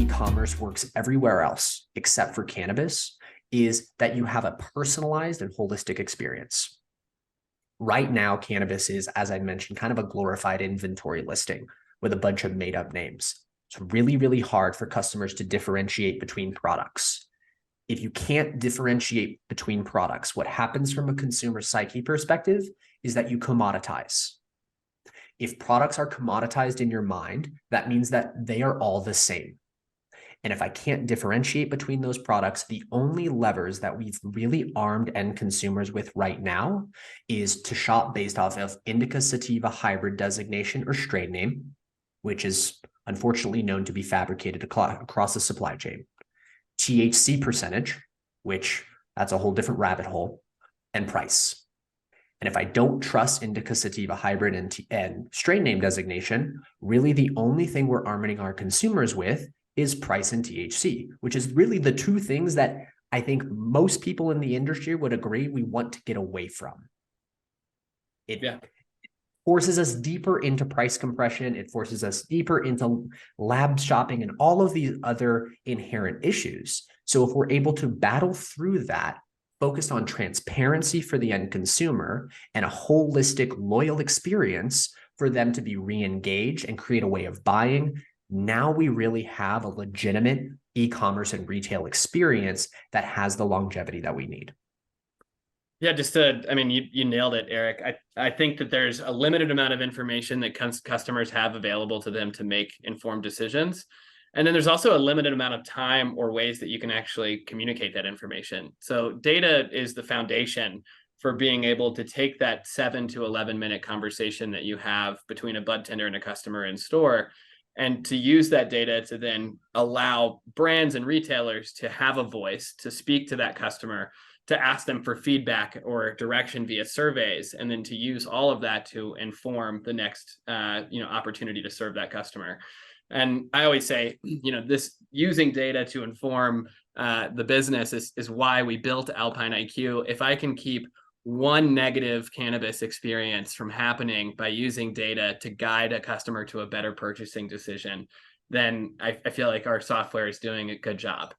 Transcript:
e-commerce works everywhere else except for cannabis is that you have a personalized and holistic experience. Right now, cannabis is, as I mentioned, kind of a glorified inventory listing with a bunch of made up names. It's really, really hard for customers to differentiate between products. If you can't differentiate between products, what happens from a consumer psyche perspective is that you commoditize. If products are commoditized in your mind, that means that they are all the same. And if I can't differentiate between those products, the only levers that we've really armed end consumers with right now is to shop based off of Indica-Sativa-Hybrid designation or strain name, which is unfortunately known to be fabricated across the supply chain, THC percentage, which that's a whole different rabbit hole, and price. And if I don't trust Indica-Sativa-Hybrid and strain name designation, really the only thing we're arming our consumers with is price and THC, which is really the two things that I think most people in the industry would agree we want to get away from. It forces us deeper into price compression. It forces us deeper into lab shopping and all of these other inherent issues. So if we're able to battle through that, focused on transparency for the end consumer and a holistic, loyal experience for them to be re-engaged and create a way of buying, now we really have a legitimate e-commerce and retail experience that has the longevity that we need. Yeah, you nailed it, Eric. I think that there's a limited amount of information that customers have available to them to make informed decisions. And then there's also a limited amount of time or ways that you can actually communicate that information. So data is the foundation for being able to take that 7 to 11 minute conversation that you have between a bud tender and a customer in store, and to use that data to then allow brands and retailers to have a voice, to speak to that customer, to ask them for feedback or direction via surveys, and then to use all of that to inform the next opportunity to serve that customer. And I always say, this using data to inform the business is why we built Alpine IQ. If I can keep one negative cannabis experience from happening by using data to guide a customer to a better purchasing decision, then I feel like our software is doing a good job.